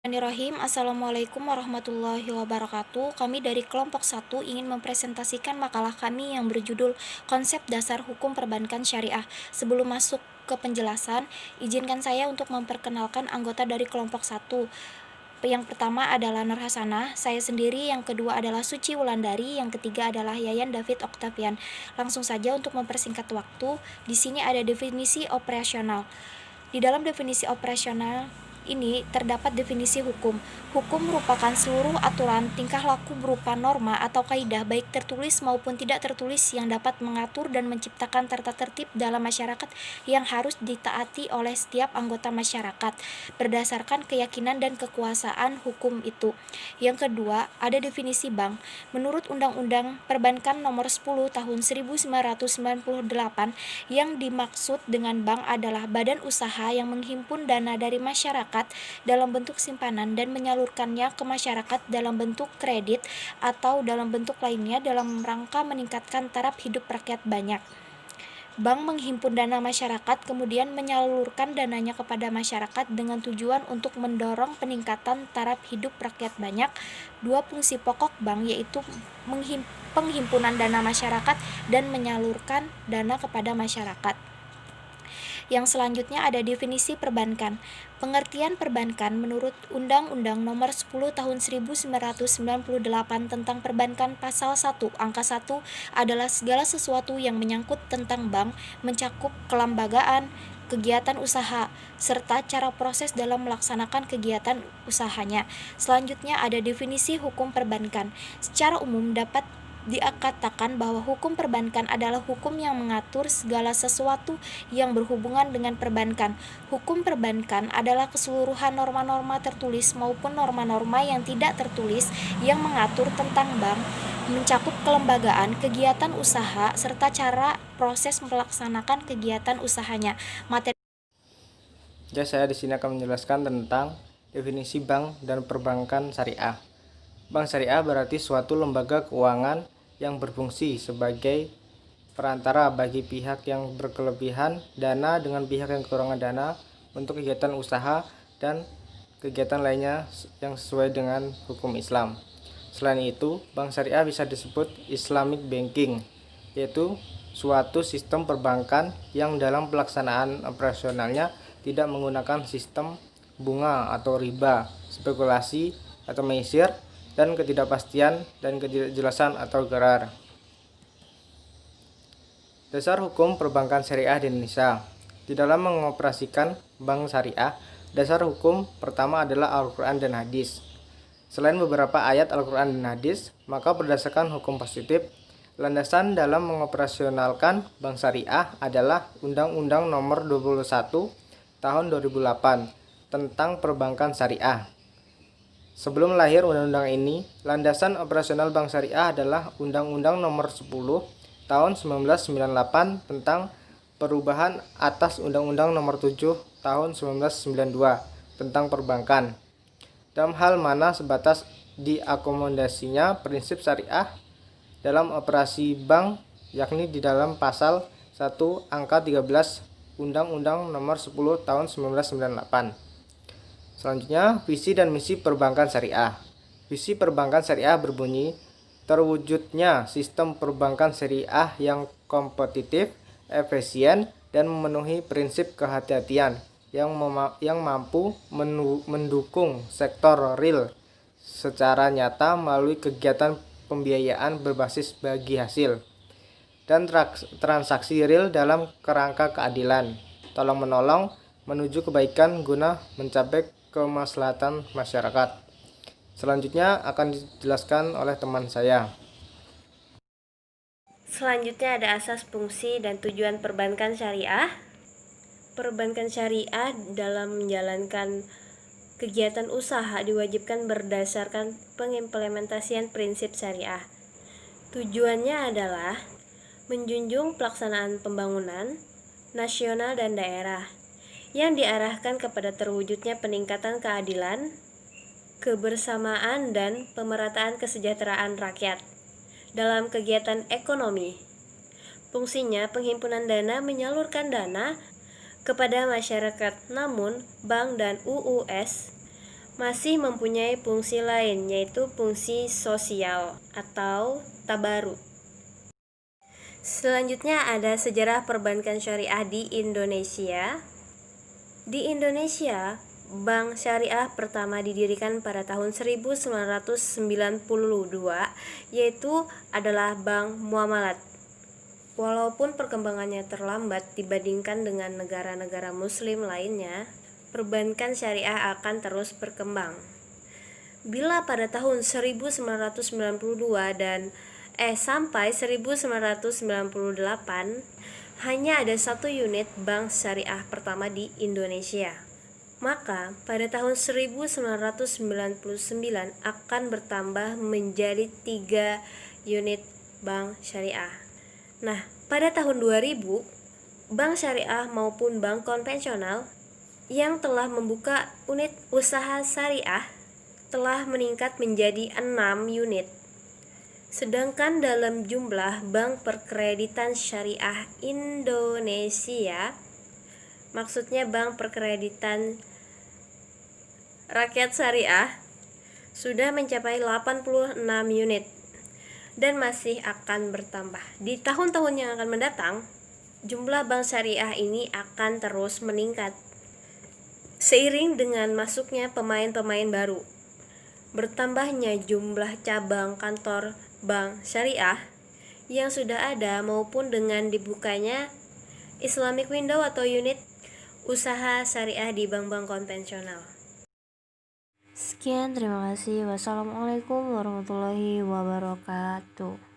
Bismillahirrahmanirrahim. Assalamualaikum warahmatullahi wabarakatuh. Kami dari kelompok 1 ingin mempresentasikan makalah kami yang berjudul Konsep Dasar Hukum Perbankan Syariah. Sebelum masuk ke penjelasan, izinkan saya untuk memperkenalkan anggota dari kelompok 1. Yang pertama adalah Nur Hasanah, saya sendiri, yang kedua adalah Suci Wulandari, yang ketiga adalah Yayan David Octavian. Langsung saja untuk mempersingkat waktu, di sini ada definisi operasional. Di dalam definisi operasional ini terdapat definisi hukum. Hukum merupakan seluruh aturan tingkah laku berupa norma atau kaidah baik tertulis maupun tidak tertulis yang dapat mengatur dan menciptakan tata tertib dalam masyarakat yang harus ditaati oleh setiap anggota masyarakat berdasarkan keyakinan dan kekuasaan hukum itu. Yang kedua, ada definisi bank. Menurut Undang-Undang Perbankan Nomor 10 Tahun 1998, yang dimaksud dengan bank adalah badan usaha yang menghimpun dana dari masyarakat dalam bentuk simpanan dan menyalurkannya ke masyarakat dalam bentuk kredit atau dalam bentuk lainnya dalam rangka meningkatkan taraf hidup rakyat banyak. Bank menghimpun dana masyarakat kemudian menyalurkan dananya kepada masyarakat dengan tujuan untuk mendorong peningkatan taraf hidup rakyat banyak. Dua fungsi pokok bank yaitu penghimpunan dana masyarakat dan menyalurkan dana kepada masyarakat. Yang selanjutnya ada definisi perbankan. Pengertian perbankan menurut Undang-Undang Nomor 10 Tahun 1998 tentang Perbankan Pasal 1 Angka 1 adalah segala sesuatu yang menyangkut tentang bank, mencakup kelembagaan, kegiatan usaha, serta cara proses dalam melaksanakan kegiatan usahanya. Selanjutnya ada definisi hukum perbankan. Secara umum dapat dikatakan bahwa hukum perbankan adalah hukum yang mengatur segala sesuatu yang berhubungan dengan perbankan. Hukum perbankan adalah keseluruhan norma-norma tertulis maupun norma-norma yang tidak tertulis yang mengatur tentang bank, mencakup kelembagaan, kegiatan usaha, serta cara proses melaksanakan kegiatan usahanya. Saya di sini akan menjelaskan tentang definisi bank dan perbankan syariah. Bank syariah berarti suatu lembaga keuangan yang berfungsi sebagai perantara bagi pihak yang berkelebihan dana dengan pihak yang kekurangan dana untuk kegiatan usaha dan kegiatan lainnya yang sesuai dengan hukum Islam. Selain itu, bank syariah bisa disebut Islamic banking, yaitu suatu sistem perbankan yang dalam pelaksanaan operasionalnya tidak menggunakan sistem bunga atau riba, spekulasi atau meisir, dan ketidakpastian dan ketidakjelasan atau gharar. Dasar hukum perbankan syariah di Indonesia. Di dalam mengoperasikan bank syariah, dasar hukum pertama adalah Al-Quran dan Hadis. Selain beberapa ayat Al-Quran dan Hadis, maka berdasarkan hukum positif, landasan dalam mengoperasionalkan bank syariah adalah Undang-Undang Nomor 21 Tahun 2008 tentang perbankan syariah. Sebelum lahir undang-undang ini, landasan operasional bank syariah adalah Undang-Undang Nomor 10 Tahun 1998 tentang perubahan atas Undang-Undang Nomor 7 Tahun 1992 tentang perbankan. Dalam hal mana sebatas diakomodasinya prinsip syariah dalam operasi bank, yakni di dalam pasal 1 angka 13 Undang-Undang Nomor 10 Tahun 1998. Selanjutnya, visi dan misi perbankan syariah. Visi perbankan syariah berbunyi, terwujudnya sistem perbankan syariah yang kompetitif, efisien, dan memenuhi prinsip kehati-hatian yang mampu mendukung sektor real secara nyata melalui kegiatan pembiayaan berbasis bagi hasil dan transaksi real dalam kerangka keadilan, tolong-menolong menuju kebaikan guna mencapai kemaslahatan masyarakat. Selanjutnya akan dijelaskan oleh teman saya. Selanjutnya ada asas, fungsi, dan tujuan perbankan syariah. Perbankan syariah dalam menjalankan kegiatan usaha diwajibkan berdasarkan pengimplementasian prinsip syariah. Tujuannya adalah menjunjung pelaksanaan pembangunan nasional dan daerah yang diarahkan kepada terwujudnya peningkatan keadilan, kebersamaan, dan pemerataan kesejahteraan rakyat dalam kegiatan ekonomi. Fungsinya penghimpunan dana, menyalurkan dana kepada masyarakat, namun bank dan UUS masih mempunyai fungsi lain, yaitu fungsi sosial atau tabarut. Selanjutnya ada sejarah perbankan syariah di Indonesia. Di Indonesia, bank syariah pertama didirikan pada tahun 1992, yaitu adalah Bank Muamalat. Walaupun perkembangannya terlambat dibandingkan dengan negara-negara muslim lainnya, perbankan syariah akan terus berkembang. Bila pada tahun 1992 sampai 1998 hanya ada satu unit bank syariah pertama di Indonesia, maka pada tahun 1999 akan bertambah menjadi 3 unit bank syariah. Nah, pada tahun 2000, bank syariah maupun bank konvensional yang telah membuka unit usaha syariah telah meningkat menjadi 6 unit. Sedangkan dalam jumlah bank perkreditan syariah Indonesia, maksudnya bank perkreditan rakyat syariah, sudah mencapai 86 unit dan masih akan bertambah. Di tahun-tahun yang akan mendatang, jumlah bank syariah ini akan terus meningkat seiring dengan masuknya pemain-pemain baru. Bertambahnya jumlah cabang kantor bank syariah yang sudah ada maupun dengan dibukanya Islamic Window atau unit usaha syariah di bank-bank konvensional. Sekian, terima kasih. Wassalamualaikum warahmatullahi wabarakatuh.